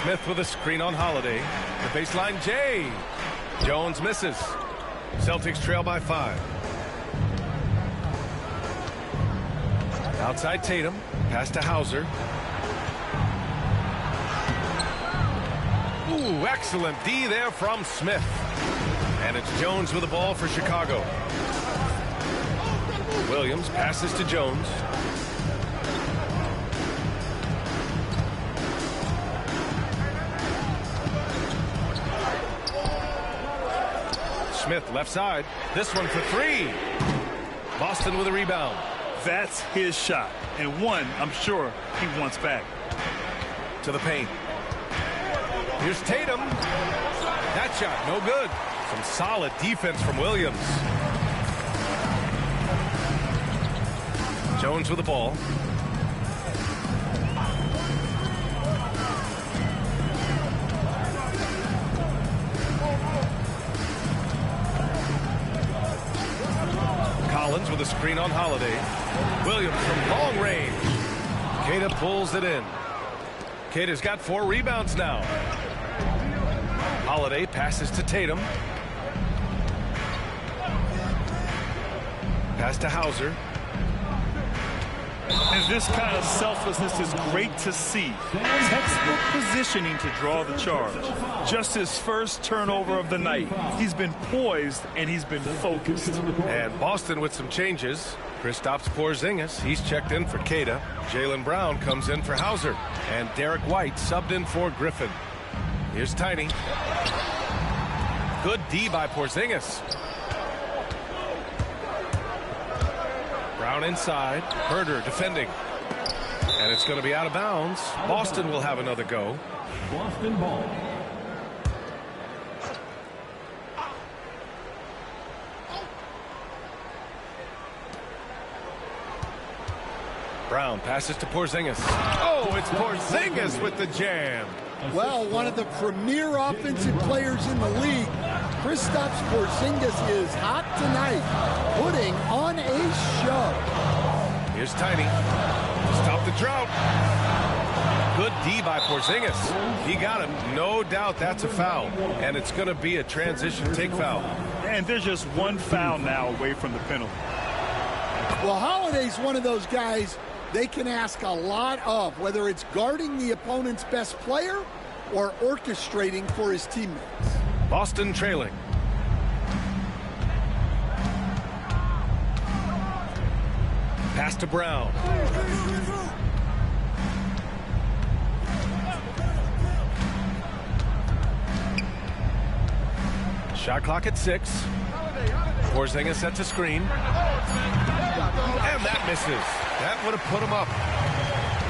Smith with a screen on Holiday. The baseline J. Jones misses. Celtics trail by 5. Outside Tatum. Pass to Hauser. Ooh, excellent D there from Smith. And it's Jones with the ball for Chicago. Williams passes to Jones. Smith left side. This one for 3. Boston with a rebound. That's his shot, and one I'm sure he wants back. To the paint. Here's Tatum. That shot, no good. Some solid defense from Williams. Jones with the ball. Collins with a screen on Holiday. Williams from long range. Keita pulls it in. Keita's got 4 rebounds now. Holiday passes to Tatum. Pass to Hauser. And this kind of selflessness is great to see. Textbook positioning to draw the charge. Just his first turnover of the night. He's been poised and he's been focused. And Boston with some changes. Kristaps Porzingis, he's checked in for Keita. Jaylen Brown comes in for Hauser. And Derek White subbed in for Griffin. Here's Tiny. Good D by Porzingis. Brown inside. Herder defending. And it's going to be out of bounds. Boston will have another go. Boston ball. Brown passes to Porzingis. Oh, it's Porzingis with the jam. Well, one of the premier offensive players in the league, Kristaps Porzingis, is hot tonight, putting on a show. Here's Tiny. Stop the drought. Good D by Porzingis. He got him. No doubt that's a foul. And it's going to be a transition take foul. And there's just one foul now away from the penalty. Well, Holiday's one of those guys they can ask a lot of, whether it's guarding the opponent's best player or orchestrating for his teammates. Boston trailing. Pass to Brown. Shot clock at 6. Porzingis sets a screen. And that misses. That would have put him up.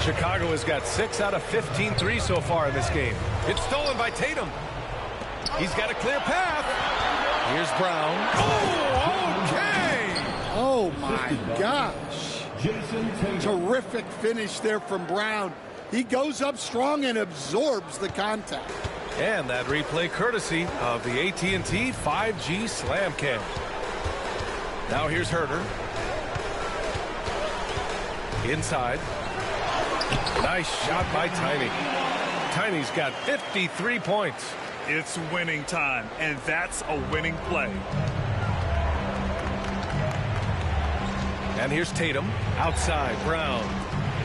Chicago has got 6 out of 15 threes so far in this game. It's stolen by Tatum. He's got a clear path. Here's Brown. Oh, okay. Oh, my gosh. Terrific finish there from Brown. He goes up strong and absorbs the contact. And that replay courtesy of the AT&T 5G Slam Cam. Now here's Herder. Inside. Nice shot by Tiny. Tiny's got 53 points. It's winning time, and that's a winning play. And here's Tatum. Outside, Brown.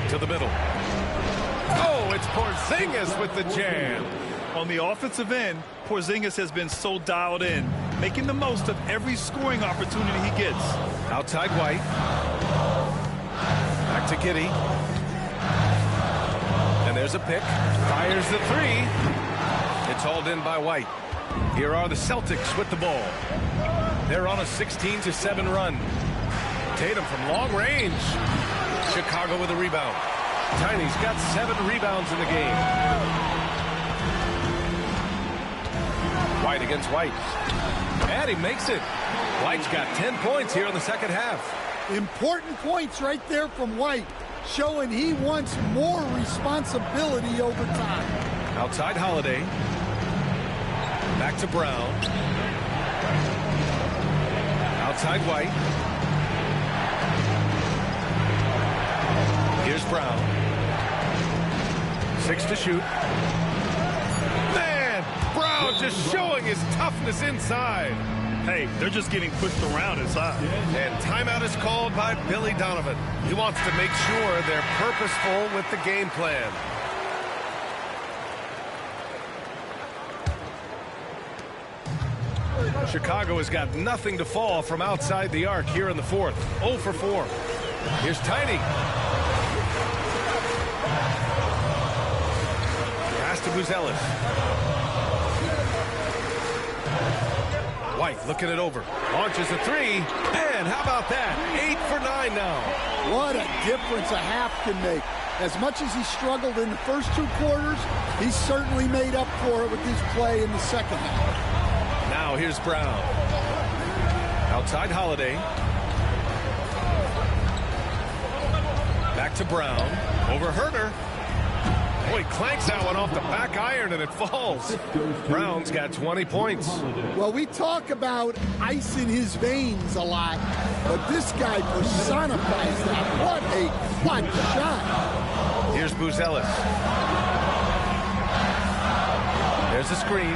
To the middle. Oh, it's Porzingis with the jam. On the offensive end, Porzingis has been so dialed in, making the most of every scoring opportunity he gets. Outside White. Back to Giddey. And there's a pick. Fires the three. It's hauled in by White. Here are the Celtics with the ball. They're on a 16-7 run. Tatum from long range. Chicago with a rebound. Tiny's got 7 rebounds in the game. White against White. And he makes it. White's got 10 points here in the second half. Important points right there from White, showing he wants more responsibility over time. Outside Holiday. Back to Brown. Outside White. Here's Brown. 6 to shoot. Man, Brown just showing his toughness inside. Hey, they're just getting pushed around inside. And timeout is called by Billy Donovan. He wants to make sure they're purposeful with the game plan. Chicago has got nothing to fall from outside the arc here in the fourth. 0 for 4. Here's Tiny. Pass to Buzelis. White looking it over. Launches a three. And how about that? 8 for 9 now. What a difference a half can make. As much as he struggled in the first 2 quarters, he certainly made up for it with his play in the second half. Now here's Brown. Outside Holiday. Back to Brown. Over Herter. Oh, he clanks that one off the back iron and it falls. Brown's got 20 points. Well, we talk about ice in his veins a lot, but this guy personifies that. What a clutch shot. Here's Buzelis. There's a screen.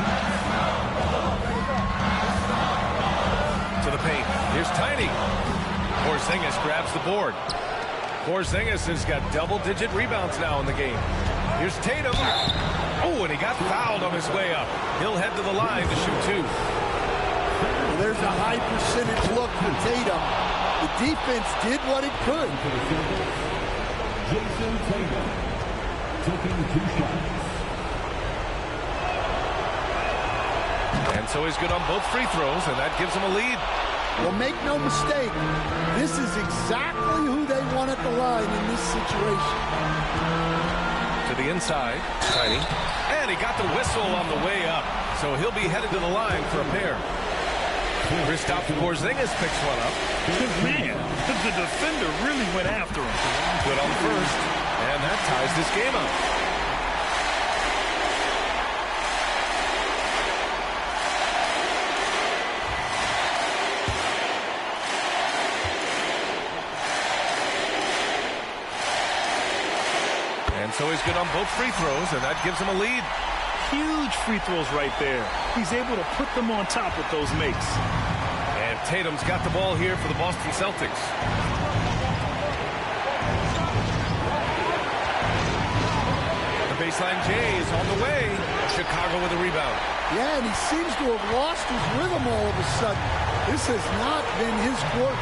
To the paint. Here's Tiny. Porzingis grabs the board. Porzingis has got double-digit rebounds now in the game. Here's Tatum. Oh, and he got fouled on his way up. He'll head to the line to shoot 2. Well, there's a high percentage look for Tatum. The defense did what it could. Jason Tatum taking 2 shots. And so he's good on both free throws, and that gives him a lead. Well, make no mistake, this is exactly who they want at the line in this situation. To the inside, Tiny. And he got the whistle on the way up, so he'll be headed to the line for a pair. Kristaps Porzingis picks one up. Man, the defender really went after him. Good on the first, and that ties this game up. So he's good on both free throws, and that gives him a lead. Huge free throws right there. He's able to put them on top with those makes. And Tatum's got the ball here for the Boston Celtics. The baseline J is on the way. Chicago with a rebound. Yeah, and he seems to have lost his rhythm all of a sudden. This has not been his quarter.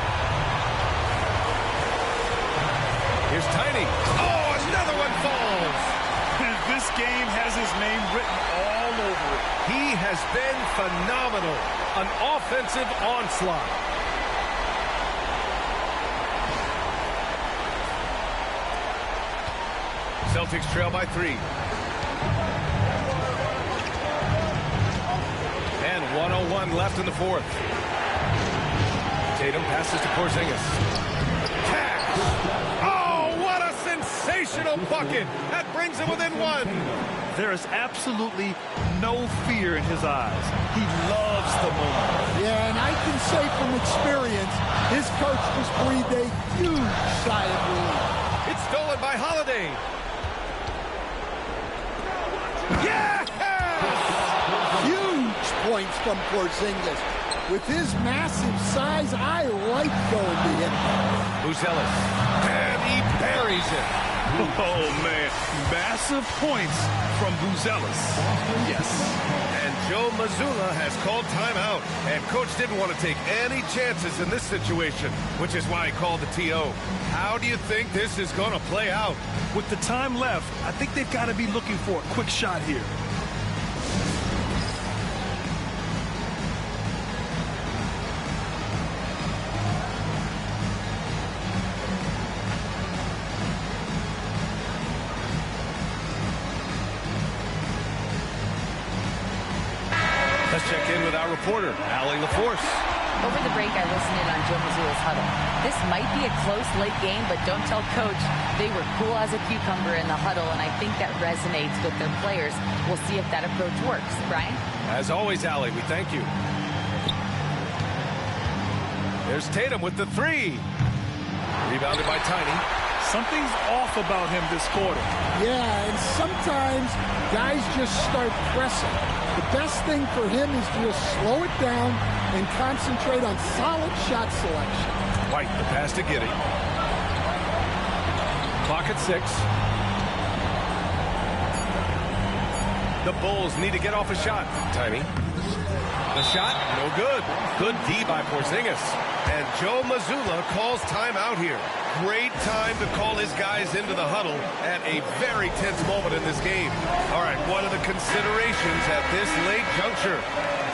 Here's Tiny. Oh! Another one falls. This game has his name written all over it. He has been phenomenal. An offensive onslaught. Celtics trail by 3. And 1:01 left in the fourth. Tatum passes to Porzingis. Cash. Oh, what a sensational bucket. That brings him within 1. There is absolutely no fear in his eyes. He loves the moment. Yeah, and I can say from experience, his coach just breathed a huge sigh of relief. It's stolen by Holiday. Yes! Huge points from Porzingis. With his massive size, I like going to him. Buzelis, and he buries it. Oh, man. Massive points from Buzelis. Yes. And Joe Mazzulla has called timeout. And Coach didn't want to take any chances in this situation, which is why he called the TO. How do you think this is going to play out? With the time left, I think they've got to be looking for a quick shot here. Let's check in with our reporter, Allie LaForce. Over the break, I listened in on Joe Mazzulla's huddle. This might be a close late game, but don't tell Coach. They were cool as a cucumber in the huddle, and I think that resonates with their players. We'll see if that approach works. Brian? As always, Allie, we thank you. There's Tatum with the three. Rebounded by Tiny. Something's off about him this quarter. Yeah, and sometimes guys just start pressing. The best thing for him is to just slow it down and concentrate on solid shot selection. White, the pass to Giddey. Clock at 6. The Bulls need to get off a shot. Tiny. The shot, no good. Good D by Porzingis. And Joe Mazzulla calls timeout here. Great time to call his guys into the huddle at a very tense moment in this game. All right, what are the considerations at this late juncture?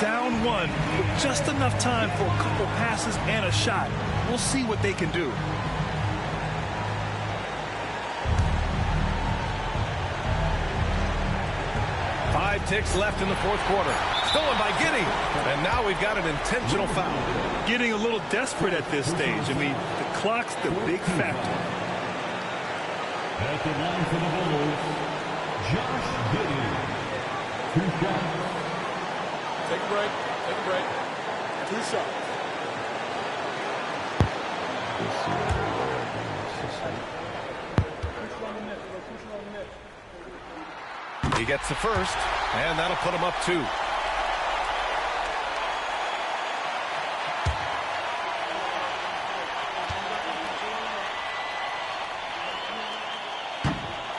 Down one with just enough time for a couple passes and a shot. We'll see what they can do. Five ticks left in the fourth quarter. Stolen by Giddey. And now we've got an intentional foul. Getting a little desperate at this stage. I mean, the clock's the big factor. At the line for the Bulls, Josh Giddey. 2 shots. Take a break. Take a break. 2 shots. He gets the first, and that'll put him up 2.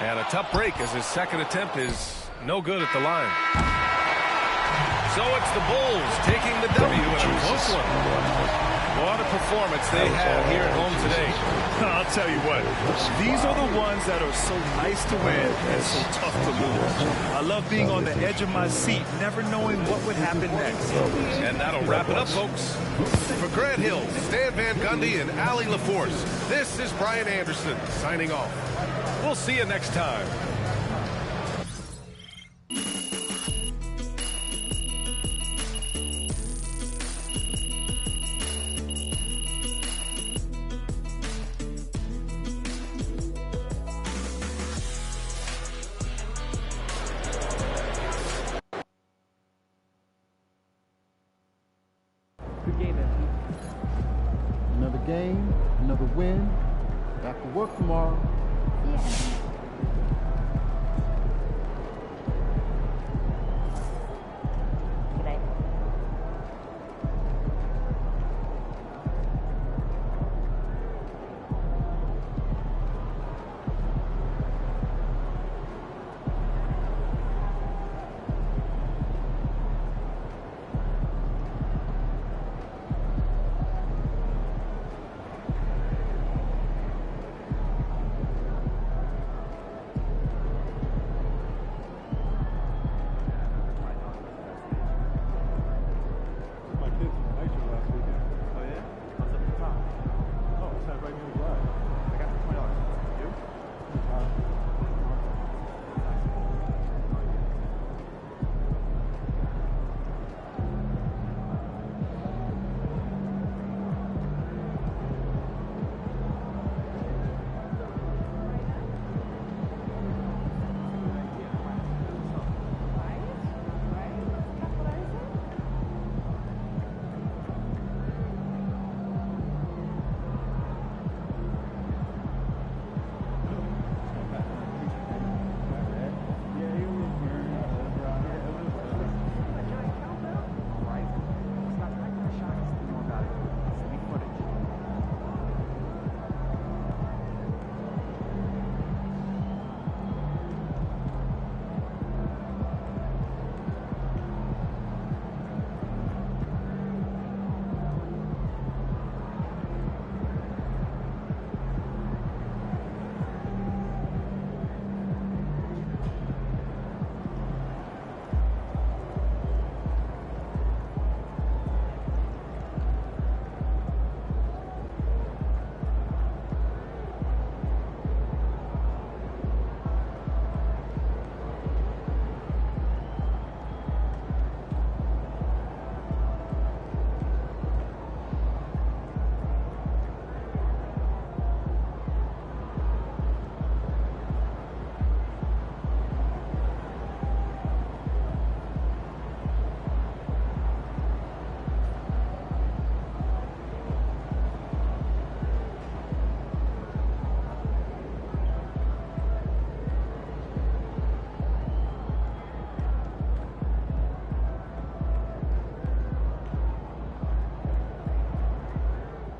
And a tough break as his second attempt is no good at the line. So it's the Bulls taking the W in a close one. What a performance they had here at home today. I'll tell you what, these are the ones that are so nice to win and so tough to lose. I love being on the edge of my seat, never knowing what would happen next. And that'll wrap it up, folks. For Grant Hill, Stan Van Gundy, and Allie LaForce, this is Brian Anderson signing off. We'll see you next time. Another game, another win. Back to work tomorrow. Yeah. Good night.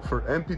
for empty